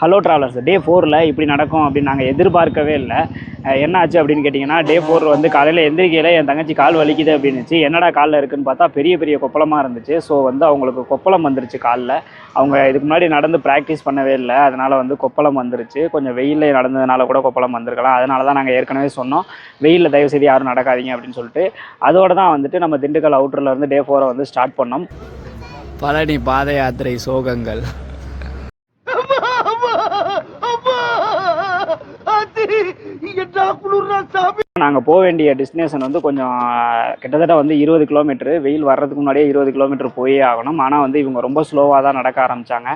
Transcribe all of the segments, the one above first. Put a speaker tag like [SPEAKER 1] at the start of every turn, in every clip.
[SPEAKER 1] Hello travellers, டே 4ல் இப்படி நடக்கும் அப்படின்னு நாங்கள் எதிர்பார்க்கவே இல்லை. என்ன ஆச்சு அப்படின்னு கேட்டிங்கன்னா, டே 4 வந்து காலையில் எந்திரிக்கையில் என் தங்கச்சி கால் வலிக்குது அப்படின்னுச்சு. என்னடா காலில் இருக்குன்னு பார்த்தா பெரிய பெரிய கொப்பளமாக இருந்துச்சு. ஸோ வந்து அவங்களுக்கு கொப்பளம் வந்துருச்சு காலில். அவங்க இதுக்கு முன்னாடி நடந்து ப்ராக்டிஸ் பண்ணவே இல்லை, அதனால் வந்து கொப்பளம் வந்துருச்சு. கொஞ்சம் வெயிலில் நடந்ததுனால கூட கொப்பளம் வந்திருக்கலாம். அதனால தான் நாங்கள் ஏற்கனவே சொன்னோம், வெயிலில் தயவுசெய்து யாரும் நடக்காதீங்க அப்படின்னு சொல்லிட்டு. அதோடு தான் வந்துட்டு நம்ம திண்டுக்கல் அவுட்டரில் வந்து டே 4 வந்து ஸ்டார்ட் பண்ணோம்.
[SPEAKER 2] பழனி பாத யாத்திரை சோகங்கள்.
[SPEAKER 1] நாங்கள் போக வேண்டிய டெஸ்டினேஷன் வந்து கொஞ்சம் கிட்டத்தட்ட வந்து 20 கிலோமீட்டரு. வெயில் வர்றதுக்கு முன்னாடியே 20 கிலோமீட்டர் போயே ஆகணும். ஆனால் வந்து இவங்க ரொம்ப ஸ்லோவாக தான் நடக்க ஆரம்பித்தாங்க.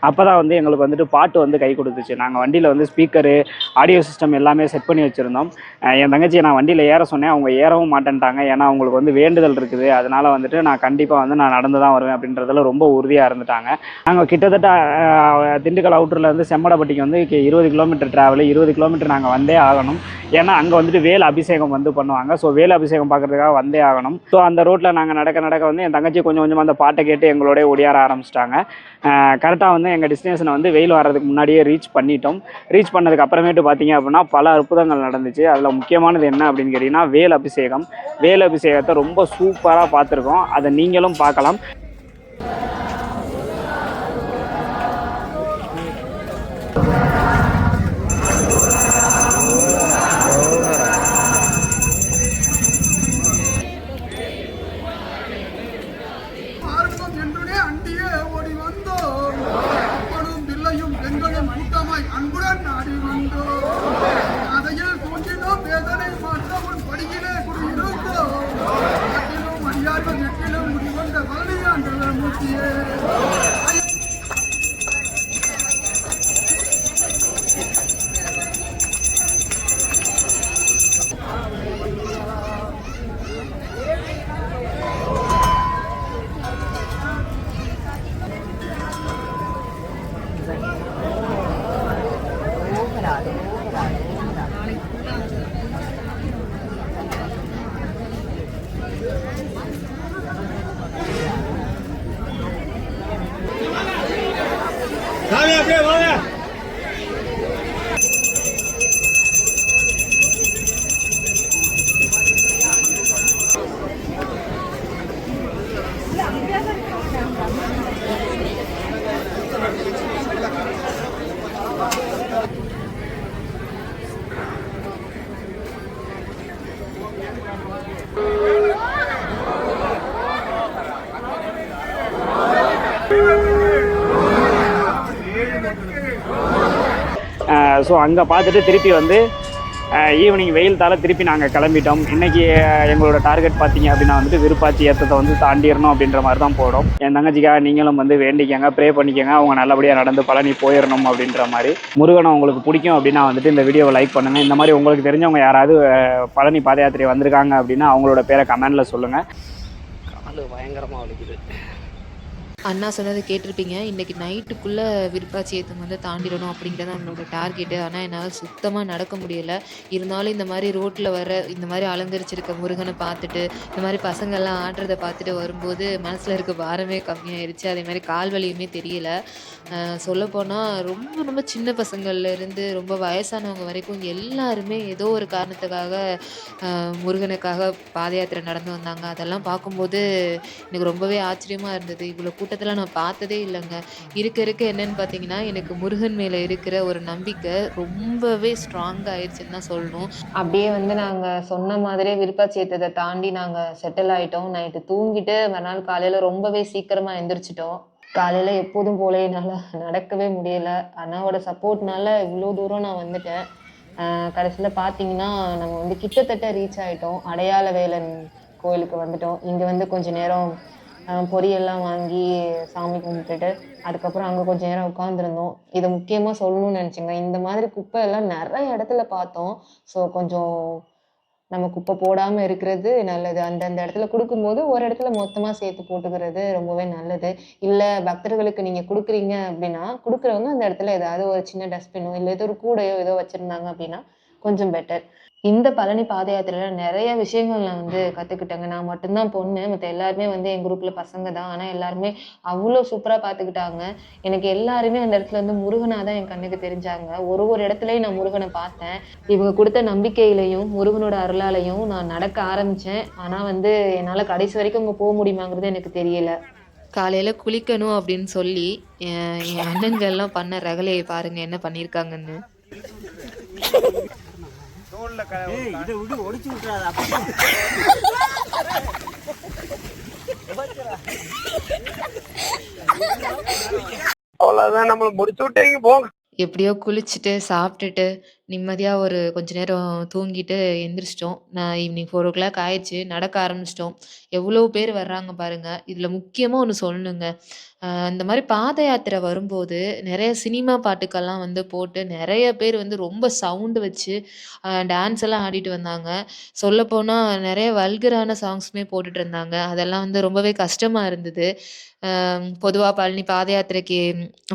[SPEAKER 1] அப்போ தான் வந்து எங்களுக்கு வந்துட்டு பாட்டு வந்து கை கொடுத்துச்சு. நாங்கள் வண்டியில் வந்து ஸ்பீக்கரு, ஆடியோ சிஸ்டம் எல்லாமே செட் பண்ணி வச்சுருந்தோம். என் தங்கச்சியை நான் வண்டியில் ஏற சொன்னேன், அவங்க ஏறவும் மாட்டேன்ட்டாங்க. ஏன்னா அவங்களுக்கு வந்து வேண்டுதல் இருக்குது. அதனால் வந்துட்டு நான் கண்டிப்பாக வந்து நான் நடந்து தான் வருவேன் அப்படின்றதுல ரொம்ப உறுதியாக இருந்துட்டாங்க. நாங்கள் கிட்டத்தட்ட திண்டுக்கல் அவுட்டரில் வந்து செம்மடப்பட்டிக்கு வந்து 20 கிலோமீட்டர் ட்ராவலு. 20 கிலோமீட்டர் நாங்கள் வந்தே ஆகணும். ஏன்னா அங்கே வந்துட்டு வேல் அபிஷேகம் வந்து பண்ணுவாங்க. ஸோ வேல் அபிஷேகம் பார்க்குறதுக்காக வந்தே ஆகணும். ஸோ அந்த ரோட்டில் நாங்கள் நடக்க வந்து என் தங்கச்சி கொஞ்சம் கொஞ்சமாக அந்த பாட்டை கேட்டு எங்களோட ஒடியார ஆரம்பிச்சிட்டாங்க. கரெக்டாக வந்து எங்கள் டெஸ்டினேஷனை வந்து வெயில் வர்றதுக்கு முன்னாடியே ரீச் பண்ணிட்டோம். ரீச் பண்ணதுக்கு அப்புறமேட்டு பார்த்தீங்க அப்படின்னா பல அற்புதங்கள் நடந்துச்சு. அதில் முக்கியமானது என்ன அப்படின்னு கேட்டிங்கன்னா வேல் அபிஷேகம். வேல் அபிஷேகத்தை ரொம்ப சூப்பராக பார்த்துருக்கோம். அதை நீங்களும் பார்க்கலாம். ஸோ அங்கே பார்த்துட்டு திருப்பி வந்து ஈவினிங் வெயில்தால திருப்பி நாங்கள் கிளம்பிட்டோம். இன்றைக்கி எங்களோட டார்கெட் பார்த்தீங்க அப்படின்னா வந்துட்டு விருப்பாச்சி ஏற்றத்தை வந்து தாண்டிடணும் அப்படின்ற மாதிரி தான் போடும். என் தங்கச்சிக்காக நீங்களும் வந்து வேண்டிக்கங்க, ப்ரே பண்ணிக்கங்க, அவங்க நல்லபடியாக நடந்து பழனி போயிடணும் அப்படின்ற மாதிரி. முருகனை உங்களுக்கு பிடிக்கும் அப்படின்னா வந்துட்டு இந்த வீடியோவை லைக் பண்ணுங்கள். இந்த மாதிரி உங்களுக்கு தெரிஞ்சவங்க யாராவது பழனி பாத யாத்திரை வந்திருக்காங்க அப்படின்னா அவங்களோட பேரை கமெண்டில் சொல்லுங்கள்.
[SPEAKER 2] காலு பயங்கரமாக வலிக்குது.
[SPEAKER 3] அண்ணா சொன்னதை கேட்டிருப்பீங்க. இன்றைக்கி நைட்டுக்குள்ளே விருப்பாச்சி ஏற்றம் வந்து தாண்டிடணும் அப்படிங்கிறது நம்மளோட டார்கெட்டு. ஆனால் என்னால் சுத்தமாக நடக்க முடியலை. இருந்தாலும் இந்த மாதிரி ரோட்டில் வர இந்த மாதிரி அலங்கரிச்சிருக்க முருகனை பார்த்துட்டு, இந்த மாதிரி பசங்கள்லாம் ஆடுறதை பார்த்துட்டு வரும்போது மனசில் இருக்க பாரமே கம்மியாயிருச்சு. அதே மாதிரி கால் வலியுமே தெரியலை. சொல்லப்போனால் ரொம்ப ரொம்ப சின்ன பசங்கள்லேருந்து ரொம்ப வயசானவங்க வரைக்கும் எல்லாருமே ஏதோ ஒரு காரணத்துக்காக முருகனுக்காக பாத யாத்திரை நடந்து வந்தாங்க. அதெல்லாம் பார்க்கும்போது எனக்கு ரொம்பவே ஆச்சரியமாக இருந்தது. இவ்வளோ கூட்டத்தில் நான் பார்த்ததே இல்லைங்க. இருக்க என்னன்னு பார்த்தீங்கன்னா, எனக்கு முருகன் மேலே இருக்கிற ஒரு நம்பிக்கை ரொம்பவே ஸ்ட்ராங்காக ஆயிடுச்சுன்னு தான் சொல்லணும். அப்படியே வந்து நாங்கள் சொன்ன மாதிரியே விருப்பாச்சி ஏற்றத்தை தாண்டி நாங்கள் செட்டில் ஆகிட்டோம். நைட்டு தூங்கிட்டு மறுநாள் காலையில் ரொம்பவே சீக்கிரமாக எழுந்திரிச்சிட்டோம். காலையில் எப்போதும் போல என்னால் நடக்கவே முடியலை. அண்ணாவோட சப்போர்ட்னால இவ்வளோ தூரம் நான் வந்துட்டேன். கடைசியில் பார்த்தீங்கன்னா நம்ம வந்து கிட்டத்தட்ட ரீச் ஆகிட்டோம். அடையாள வேலன் கோயிலுக்கு வந்துட்டோம். இங்கே வந்து கொஞ்சம் நேரம் பொரியெல்லாம் வாங்கி சாமி கும்பிட்டுட்டு அதுக்கப்புறம் அங்கே கொஞ்சம் நேரம் உட்காந்துருந்தோம். இதை முக்கியமாக சொல்லணும்னு நினச்சிங்க. இந்த மாதிரி குப்பை எல்லாம் நிறைய இடத்துல பார்த்தோம். ஸோ கொஞ்சம் நம்ம குப்பை போடாமல் இருக்கிறது நல்லது. அந்தந்த இடத்துல கொடுக்கும்போது ஒரு இடத்துல மொத்தமாக சேர்த்து போட்டுக்கிறது ரொம்பவே நல்லது. இல்லை பக்தர்களுக்கு நீங்கள் கொடுக்குறீங்க அப்படின்னா கொடுக்குறவங்க அந்த இடத்துல ஏதாவது ஒரு சின்ன டஸ்ட்பினோ இல்லை ஏதோ ஒரு கூடையோ ஏதோ வச்சுருந்தாங்க அப்படின்னா கொஞ்சம் பெட்டர். இந்த பழனி பாத யாத்திரையில நெறைய விஷயங்கள் நான் வந்து கத்துக்கிட்டேங்க. நான் மட்டும் தான் பொண்ணு. மத்த எல்லாருமே வந்து என் குரூப்ல பசங்க தான். ஆனா எல்லாருமே அவ்ளோ சூப்பரா பார்த்துக்கிட்டாங்க. எனக்கு எல்லாருமே அந்த இடத்துல வந்து முருகனா தான் என் கண்ணுக்கு தெரிஞ்சாங்க. ஒரு ஒரு இடத்துலயும் நான் முருகன பார்த்தேன். இவங்க குடுத்த நம்பிக்கையிலயும், முருகனோட அருளாலயும் நான் நடக்க ஆரம்பிச்சேன். ஆனா வந்து என்னால கடைசி வரைக்கும் அங்க போக முடியுமாங்கிறது எனக்கு தெரியல. காலையில குளிக்கணும் அப்படின்னு சொல்லி, என் அண்ணன்கள்லாம் பண்ண ரகளைய பாருங்க என்ன பண்ணியிருக்காங்கன்னு.
[SPEAKER 4] அவ்வளவுதான், நம்மள முடிச்சு விட்டீங்க போங்க.
[SPEAKER 3] எப்படியோ குளிச்சுட்டு, சாப்பிட்டுட்டு, நிம்மதியா ஒரு கொஞ்ச நேரம் தூங்கிட்டு எந்திரிச்சிட்டோம். நான் ஈவினிங் 4:00 ஆயிருச்சு. நடக்க ஆரம்பிச்சிட்டோம். எவ்வளோ பேர் வர்றாங்க பாருங்க. இதுல முக்கியமா ஒண்ணு சொல்லணுங்க. இந்த மாரி பாத யாத்திரை வரும்போது, நெறைய சினிமா பாட்டுக்கெல்லாம் வந்து போட்டு, நெறைய பேர் வந்து ரொம்ப சவுண்ட் வச்சு, டான்ஸ் எல்லாம் ஆடிட்டு வந்தாங்க. சொல்லப்போனா நெறைய வல்கரான சாங்ஸுமே போட்டுட்டு இருந்தாங்க. அதெல்லாம் வந்து ரொம்பவே கஷ்டமா இருந்தது. பொதுவா பழனி பாத யாத்திரைக்கு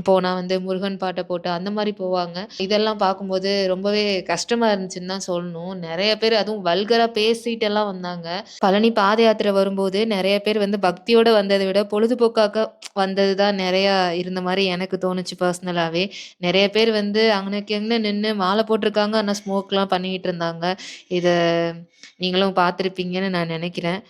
[SPEAKER 3] போனா வந்து முருகன் பாட்ட போட்டு அந்த மாரி போவாங்க. இதெல்லாம் பார்க்கும்போது ரொம்பவே கஷ்டமா இருந்துச்சுன்னு தான் சொல்லணும். நெறைய பேர் அதுவும் வல்கரா பேசிட்டெல்லாம் வந்தாங்க. பழனி பாத யாத்திரை வரும்போது நெறைய பேர் வந்து பக்தியோட வந்தத விட பொழுதுபோக்காக வந்தது தான் நெறையா இருந்த மாரி எனக்கு தோணுச்சு பர்சனலாவே. நெறைய பேர் வந்து அங்கனக்கு அங்கன நின்னு மாலை போட்டிருக்காங்க. ஆனா ஸ்மோக்லாம் பண்ணிக்கிட்டு இருந்தாங்க. இத நீங்களும் பார்த்துருப்பீங்கன்னு நான் நெனைக்கிறேன்.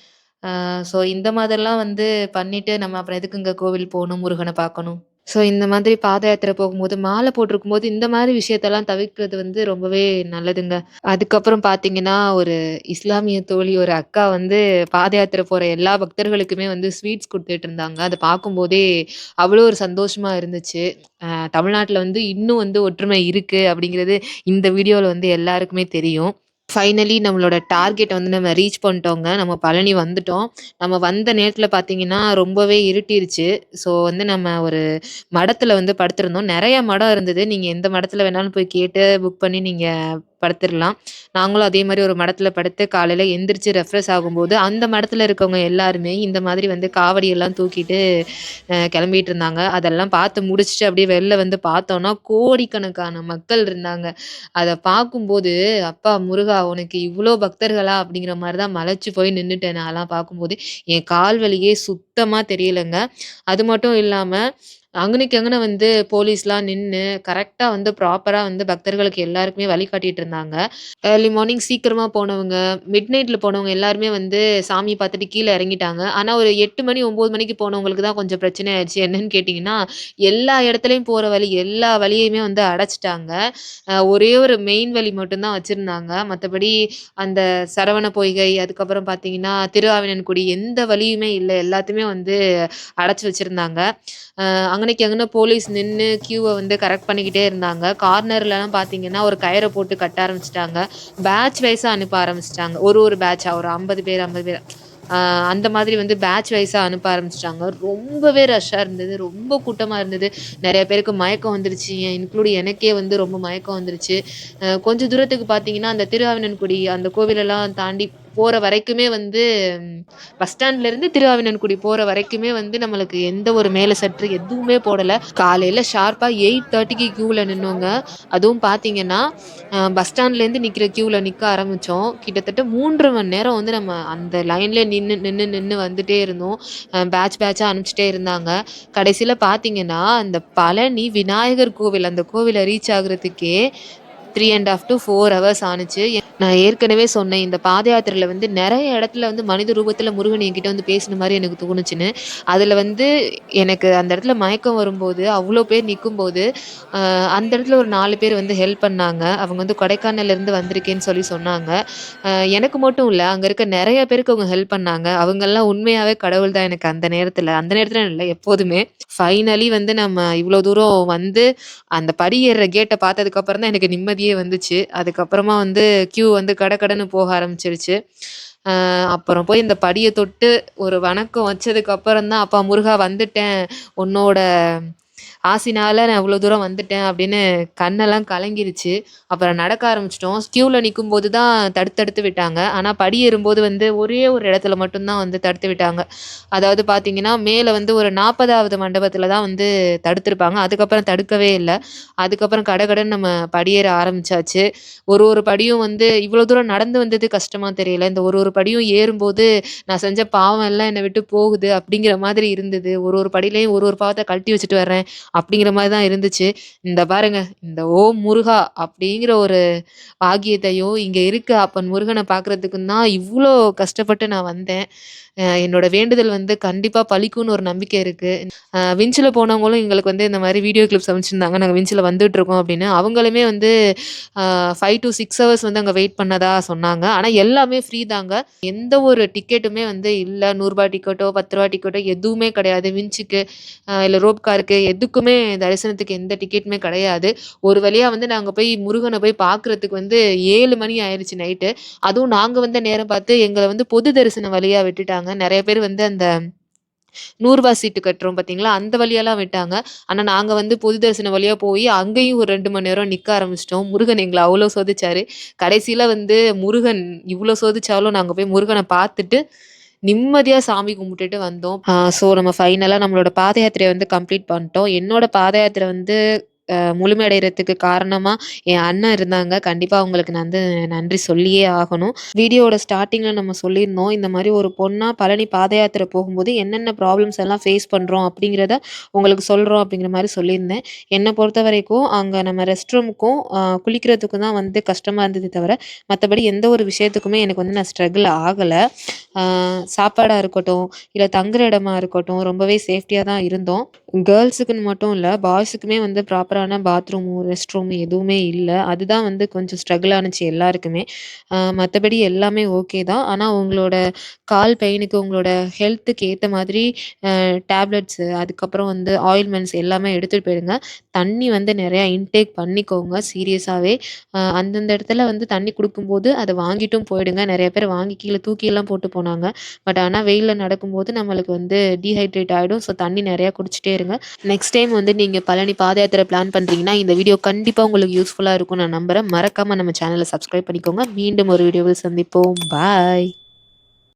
[SPEAKER 3] ஸோ இந்த மாதிரிலாம் வந்து பண்ணிட்டு நம்ம அப்புறம் எதுக்குங்க கோவில் போணும், முருகன பார்க்கணும். ஸோ இந்த மாதிரி பாத யாத்திரை போகும்போது, மாலை போட்டிருக்கும்போது இந்த மாரி விஷயத்தெல்லாம் தவிர்க்கிறது வந்து ரொம்பவே நல்லதுங்க. அதுக்கப்புறம் பார்த்தீங்கன்னா, ஒரு இஸ்லாமிய தோழி ஒரு அக்கா வந்து பாத யாத்திரை போற எல்லா பக்தர்களுக்குமே வந்து ஸ்வீட்ஸ் குடுத்துட்டு இருந்தாங்க. அத பார்க்கும்போதே அவ்வளோ ஒரு சந்தோஷமா இருந்துச்சு. தமிழ்நாட்டுல வந்து இன்னும் வந்து ஒற்றுமை இருக்கு அப்படிங்கிறது இந்த வீடியோல வந்து எல்லாருக்குமே தெரியும். ஃபைனலி நம்மளோட டார்கெட்ட வந்து நம்ம ரீச் பண்ணிட்டோங்க. நம்ம பழனி வந்துட்டோம். நம்ம வந்த நேரத்துல பார்த்தீங்கன்னா, ரொம்பவே இருட்டிருச்சு. ஸோ வந்து நம்ம ஒரு மடத்துல வந்து படுத்திருந்தோம். நெறைய மடம் இருந்தது. நீங்க எந்த மடத்துல வேணாலும் போய் கேட்டு புக் பண்ணி நீங்க படுத்துறலாம். நாங்களும் அதே மாரி ஒரு மடத்துல படுத்து காலையில எந்திரிச்சு ரெஃப்ரெஷ் ஆகும்போது, அந்த மடத்துல இருக்கவங்க எல்லாருமே இந்த மாதிரி வந்து காவடி எல்லாம் தூக்கிட்டு கெளம்பிட்டு இருந்தாங்க. அதெல்லாம் பார்த்து முடிச்சுட்டு அப்படியே வெளில வந்து பார்த்தோம்னா, கோடிக்கணக்கான மக்கள் இருந்தாங்க. அத பார்க்கும்போது, "அப்பா முருகா! உனக்கு இவ்ளோ பக்தர்களா?" அப்படிங்கிற மாரி தான் மலைச்சு போய் நின்னுட்டேன் நான்லாம் பார்க்கும்போது. என் கால் வலியே சுத்தமா தெரியலங்க. அது மட்டும் இல்லாம, அங்கனைக்கு அங்கன வந்து போலீஸ்லாம் நின்னு, கரெக்ட்டா வந்து ப்ராப்பரா வந்து பக்தர்களுக்கு எல்லாருக்குமே வழிகாட்டிட்டு இருந்தாங்க. ஏர்லி மார்னிங் சீக்கிரமா போனவங்க, மிட் நைட்ல போனவங்க எல்லாருமே வந்து சாமி பார்த்துட்டு கீழ இறங்கிட்டாங்க. ஆனா ஒரு 8 மணி, 9 மணிக்கு போனவங்களுக்கு தான் கொஞ்சம் பிரச்சனை ஆயிருச்சு. என்னன்னு கேட்டீங்கன்னா, எல்லா இடத்துலயும் போற வழி, எல்லா வழியுமே வந்து அடைச்சுட்டாங்க. ஒரே ஒரு மெயின் வழி மட்டும் தான் வச்சிருந்தாங்க. மத்தபடி அந்த சரவண பொய்கை, அதுக்கப்புறம் பார்த்தீங்கன்னா, திருஆவினன்குடி எந்த வழியுமே இல்ல. எல்லாத்தையுமே வந்து அடைச்சு வச்சிருந்தாங்க. அங்கனைக்கு அங்கன போலீஸ் நின்னு கியூவ வந்து கரெக்ட் பண்ணிக்கிட்டே இருந்தாங்க. கார்னர்லலாம் பார்த்தீங்கன்னா, ஒரு கயிற போட்டு கட்ட ஆரம்பிச்சுட்டாங்க. பேட்ச் வைஸா அனுப்ப ஆரம்பிச்சுட்டாங்க. ஒரு ஒரு பேட்ச்சா ஒரு 50 பேர் 50 பேர். ஆ அந்த மாதிரி வந்து பேட்ச் வைஸா அனுப்ப ஆரம்பிச்சுட்டாங்க. ரொம்பவே ரஷ்ஷா இருந்தது. ரொம்ப கூட்டமா இருந்தது. நெறைய பேருக்கு மயக்கம் வந்துருச்சு. இன்க்ளூட் எனக்கே வந்து ரொம்ப மயக்கம் வந்துருச்சு. கொஞ்சம் தூரத்துக்கு பார்த்தீங்கன்னா, அந்த திருஆவினன்குடி அந்த கோவிலெல்லாம் தாண்டி போற வரைக்குமே வந்து பஸ் ஸ்டாண்ட்லேருந்து திருஆவினன்குடி போற வரைக்குமே வந்து நம்மளுக்கு எந்த ஒரு மேல சற்று எதுவுமே போடல. காலையில ஷார்ப்பா 8:30க்கு கியூல நின்னோங்க. அதுவும் பார்த்தீங்கன்னா, பஸ் ஸ்டாண்ட்லேருந்து நிக்கிற கியூல நிக்க ஆரம்பிச்சோம். கிட்டத்தட்ட 3 மணி நேரம் வந்து நம்ம அந்த லைன்லயே நின்னு வந்துட்டே இருந்தோம். பேட்ச்சா அனுப்பிச்சுட்டே இருந்தாங்க. கடைசியில பார்த்தீங்கன்னா, அந்த பழனி விநாயகர் கோவில் அந்த கோவில ரீச் ஆகுறதுக்கே 3 1/2 to 4 ஹவர்ஸ் ஆனுச்சு. நான் ஏற்கனவே சொன்னேன், இந்த பாத யாத்திரையில வந்து நெறைய இடத்துல வந்து மனித ரூபத்துல முருகன் என்கிட்ட வந்து பேசின மாரி எனக்கு தோணுச்சுன்னு. அதுல வந்து எனக்கு அந்த இடத்துல மயக்கம் வரும்போது, அவ்ளோ பேர் நிக்கும்போது, அ அந்த இடத்துல ஒரு 4 பேர் வந்து ஹெல்ப் பண்ணாங்க. அவங்க வந்து கொடைக்கானல்லேருந்து வந்திருக்கேன்னு சொல்லி சொன்னாங்க. எனக்கு மட்டும் இல்ல, அங்க இருக்க நெறைய பேருக்கு அவங்க ஹெல்ப் பண்ணாங்க. அவங்கலாம் உண்மையாவே கடவுள் தான் எனக்கு அந்த நேரத்துல. அந்த நேரத்துல இல்ல எப்போதுமே. ஃபைனலி வந்து நம்ம இவ்ளோ தூரம் வந்து, அந்த படி ஏறுற கேட்ட பார்த்ததுக்கு அப்புறம் தான் எனக்கு நிம்மதியே வந்துச்சு. அதுக்கப்புறமா வந்து கியூ வந்து கடகடன்னு போக ஆரம்பிச்சுருச்சு. அப்புறம் போய் இந்த படிய தொட்டு ஒரு வணக்கம் வச்சதுக்கு அப்புறம் தான், "அப்பா முருகா வந்துட்டேன். உன்னோட ஆசைனால நான் இவ்வளோ தூரம் வந்துட்டேன் அப்படின்னு கண்ணெல்லாம் கலங்கிருச்சு. அப்புறம் நடக்க ஆரம்பிச்சிட்டோம். கியூவில் நிக்கும்போது தான் தடுத்து விட்டாங்க. ஆனா படி ஏறும்போது வந்து ஒரே ஒரு இடத்துல மட்டும் தான் வந்து தடுத்து விட்டாங்க. அதாவது பார்த்தீங்கன்னா, மேல வந்து ஒரு 40வது மண்டபத்தில தான் வந்து தடுத்திருப்பாங்க. அதுக்கப்புறம் தடுக்கவே இல்ல. அதுக்கப்புறம் கடகடன்னு நம்ம படியேற ஆரம்பிச்சாச்சு. ஒரு படியும் வந்து இவ்வளோ தூரம் நடந்து வந்தது கஷ்டமா தெரியல. இந்த ஒரு படியும் ஏறும்போது நான் செஞ்ச பாவம் எல்லாம் என்ன விட்டு போகுது அப்படிங்கிற மாதிரி இருந்தது. ஒரு படியிலயும் ஒரு பாவத்த கழட்டி வச்சுட்டு வர்றேன் அப்படிங்கிற மாரி தான் இருந்துச்சு. இந்த பாருங்க, இந்த ஓம் முருகா அப்படிங்கிற ஒரு பாக்கியத்தையும், இங்க இருக்க அப்பன் முருகன பார்க்கறதுக்கும் தான் இவ்ளோ கஷ்டப்பட்டு நான் வந்தேன். என்னோட வேண்டுதல் வந்து கண்டிப்பா பலிக்கும்னு ஒரு நம்பிக்கை இருக்கு. விஞ்சில போனவங்களும் எங்களுக்கு வந்து இந்த மாரி வீடியோ கிளிப்ஸ் அனுப்பிச்சிருந்தாங்க. நாங்க விஞ்சில வந்துட்டுருக்கோம் அப்படின்னு. அவங்களுமே வந்து 5 டூ 6 ஹவர்ஸ் வந்து அங்க வெயிட் பண்ணதா சொன்னாங்க. ஆனா எல்லாமே ஃப்ரீ தாங்க. எந்த ஒரு டிக்கெட்டுமே வந்து இல்ல. ரூ. 100 டிக்கெட்டோ, ரூ. 10 டிக்கெட்டோ எதுவுமே கிடையாது. விஞ்சுக்கு இல்ல ரோப் காருக்கு எதுக்குமே தரிசனத்துக்கு எந்த டிக்கெட்டுமே கிடையாது. ஒரு வழியா வந்து நாங்க போய் முருகன போய் பார்க்குறதுக்கு வந்து 7 மணி ஆயிருச்சு நைட்டு. அதுவும் நாங்க வந்த நேரம் பார்த்து எங்கள வந்து பொது தரிசனம் வழியா விட்டுட்டாங்க. நெறைய பேர் வந்து அந்த ரூ. 100 சீட்டு கட்டுறோம் பார்த்தீங்களா, அந்த வழியாலாம் விட்டாங்க. ஆனா நாங்க வந்து பொது தரிசனம் வழியா போயி அங்கேயும் ஒரு 2 மணி நேரம் நிக்க ஆரம்பிச்சுட்டோம். முருகன் எங்கள அவ்ளோ சோதிச்சாரு. கடைசியில வந்து முருகன் இவ்ளோ சோதிச்சாலும் நாங்க போய் முருகன பார்த்துட்டு நிம்மதியா சாமி கும்பிட்டுட்டு வந்தோம். ஸோ நம்ம ஃபைனலா நம்மளோட பாத யாத்திரைய வந்து கம்ப்ளீட் பண்ணிட்டோம். என்னோட பாத யாத்திரை வந்து முழுமையடையறதுக்கு காரணமா என் அண்ணன் இருந்தாங்க. கண்டிப்பா அவங்களுக்கு நான் வந்து நன்றி சொல்லியே ஆகணும். வீடியோவோட ஸ்டார்ட்டிங்ல நம்ம சொல்லியிருந்தோம். இந்த மாரி ஒரு பொண்ணா பழனி பாத யாத்திரை போகும்போது என்னென்ன ப்ராப்ளம்ஸ் எல்லாம் ஃபேஸ் பண்றோம் அப்படிங்கிறத உங்களுக்கு சொல்றோம் அப்படிங்கிற மாரி சொல்லியிருந்தேன். என்ன பொறுத்தவரைக்கும் அங்க நம்ம ரெஸ்ட் ரூமுக்கும், குளிக்கிறதுக்கும் தான் வந்து கஷ்டமா இருந்ததே தவிர, மத்தபடி எந்த ஒரு விஷயத்துக்குமே எனக்கு வந்து நான் ஸ்ட்ரகிள் ஆகல. ஆ சாப்பாடா இருக்கட்டும், இல்ல தங்குற இடமா இருக்கட்டும், ரொம்பவே சேஃப்டியா தான் இருந்தோம். கேர்ல்ஸுக்குன்னு மட்டும் இல்ல, பாய்ஸுக்குமே வந்து ப்ராப்பரான பாத்ரூமு, ரெஸ்ட் ரூம் எதுவுமே இல்ல. அதுதான் வந்து கொஞ்சம் ஸ்ட்ரகிள் ஆனுச்சு எல்லாருக்குமே. மத்தபடி எல்லாமே ஓகே தான். ஆனா உங்களோட கால் பெயினுக்கு, உங்களோட ஹெல்த்துக்கு ஏத்த மாதிரி டேப்லெட்ஸு, அதுக்கப்புறம் வந்து ஆயில்மெண்ட்ஸ் எல்லாமே எடுத்துட்டு போயிடுங்க. தண்ணி வந்து நெறையா இன்டேக் பண்ணிக்கோங்க சீரியஸாவே. அந்தந்த இடத்துல வந்து தண்ணி குடுக்கும்போது அத வாங்கிட்டும் போயிடுங்க. நெறைய பேர் வாங்கி கீழ தூக்கிலாம் போட்டு போனாங்க. பட் ஆனா வெயில்ல நடக்கும்போது நம்மளுக்கு வந்து டீஹைட்ரேட் ஆயிடும். ஸோ தண்ணி நெறையா குடிச்சிட்டே இருங்க. நெக்ஸ்ட் டைம் வந்து நீங்க பழனி பாத யாத்திரை பிளான் பண்றீங்கன்னா, இந்த வீடியோ கண்டிப்பா உங்களுக்கு யூஸ்ஃபுல்லா இருக்கும்னு நான் நம்புறேன். மறக்காம நம்ம சேனல சப்ஸ்கிரைப் பண்ணிக்கோங்க. மீண்டும் ஒரு வீடியோவில் சந்திப்போம். பாய்.